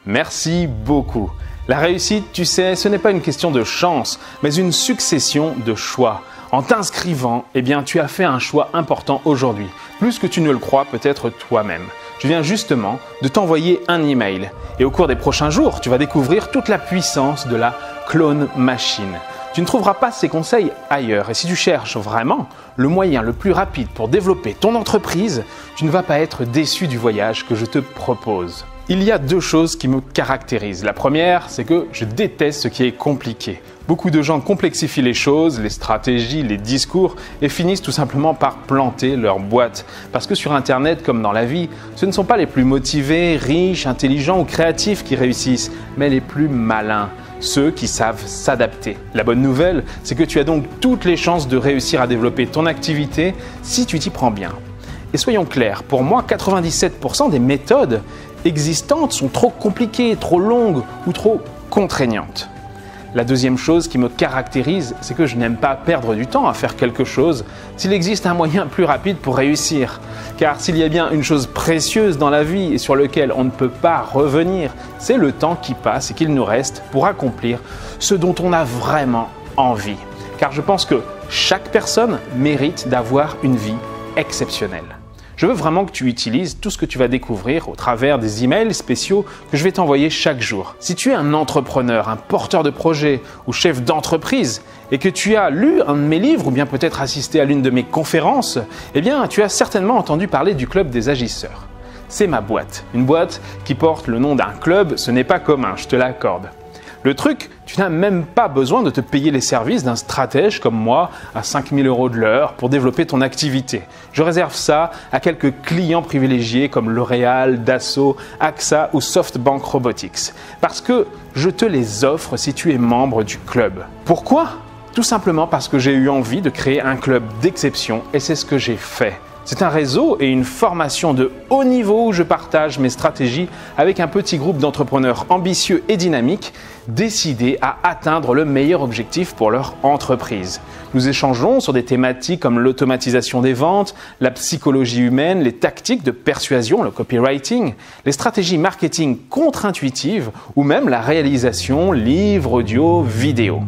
Merci beaucoup. La réussite, tu sais, ce n'est pas une question de chance, mais une succession de choix. En t'inscrivant, tu as fait un choix important aujourd'hui, plus que tu ne le crois peut-être toi-même. Je viens justement de t'envoyer un email et au cours des prochains jours, tu vas découvrir toute la puissance de la clone machine. Tu ne trouveras pas ces conseils ailleurs et si tu cherches vraiment le moyen le plus rapide pour développer ton entreprise, tu ne vas pas être déçu du voyage que je te propose. Il y a deux choses qui me caractérisent. La première, c'est que je déteste ce qui est compliqué. Beaucoup de gens complexifient les choses, les stratégies, les discours et finissent tout simplement par planter leur boîte. Parce que sur Internet, comme dans la vie, ce ne sont pas les plus motivés, riches, intelligents ou créatifs qui réussissent, mais les plus malins, ceux qui savent s'adapter. La bonne nouvelle, c'est que tu as donc toutes les chances de réussir à développer ton activité si tu t'y prends bien. Et soyons clairs, pour moi, 97% des méthodes existantes sont trop compliquées, trop longues ou trop contraignantes. La deuxième chose qui me caractérise, c'est que je n'aime pas perdre du temps à faire quelque chose s'il existe un moyen plus rapide pour réussir. Car s'il y a bien une chose précieuse dans la vie et sur laquelle on ne peut pas revenir, c'est le temps qui passe et qu'il nous reste pour accomplir ce dont on a vraiment envie. Car je pense que chaque personne mérite d'avoir une vie exceptionnelle. Je veux vraiment que tu utilises tout ce que tu vas découvrir au travers des emails spéciaux que je vais t'envoyer chaque jour. Si tu es un entrepreneur, un porteur de projet ou chef d'entreprise et que tu as lu un de mes livres ou bien peut-être assisté à l'une de mes conférences, tu as certainement entendu parler du Club des Agisseurs. C'est ma boîte. Une boîte qui porte le nom d'un club, ce n'est pas commun, je te l'accorde. Le truc, tu n'as même pas besoin de te payer les services d'un stratège comme moi à 5 000 € de l'heure pour développer ton activité. Je réserve ça à quelques clients privilégiés comme L'Oréal, Dassault, AXA ou SoftBank Robotics. Parce que je te les offre si tu es membre du club. Pourquoi ? Tout simplement parce que j'ai eu envie de créer un club d'exception et c'est ce que j'ai fait. C'est un réseau et une formation de haut niveau où je partage mes stratégies avec un petit groupe d'entrepreneurs ambitieux et dynamiques décidés à atteindre le meilleur objectif pour leur entreprise. Nous échangeons sur des thématiques comme l'automatisation des ventes, la psychologie humaine, les tactiques de persuasion, le copywriting, les stratégies marketing contre-intuitives ou même la réalisation livre, audio, vidéo.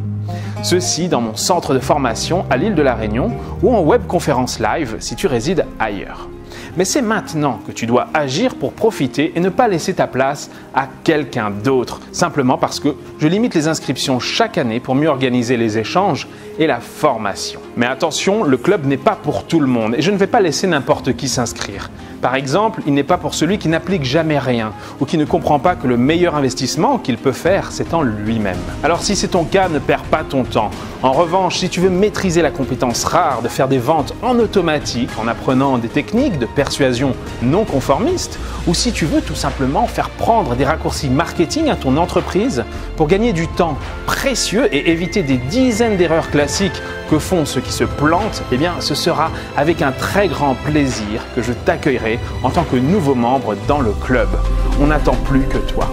Ceci dans mon centre de formation à l'île de la Réunion ou en webconférence live si tu résides ailleurs. Mais c'est maintenant que tu dois agir pour profiter et ne pas laisser ta place à quelqu'un d'autre, simplement parce que je limite les inscriptions chaque année pour mieux organiser les échanges et la formation. Mais attention, le club n'est pas pour tout le monde et je ne vais pas laisser n'importe qui s'inscrire. Par exemple, il n'est pas pour celui qui n'applique jamais rien ou qui ne comprend pas que le meilleur investissement qu'il peut faire, c'est en lui-même. Alors si c'est ton cas, ne perds pas ton temps. En revanche, si tu veux maîtriser la compétence rare de faire des ventes en automatique en apprenant des techniques de persuasion non conformistes, ou si tu veux tout simplement faire prendre des raccourcis marketing à ton entreprise pour gagner du temps précieux et éviter des dizaines d'erreurs classiques que font ceux qui se plantent, ce sera avec un très grand plaisir que je t'accueillerai en tant que nouveau membre dans le club. On n'attend plus que toi.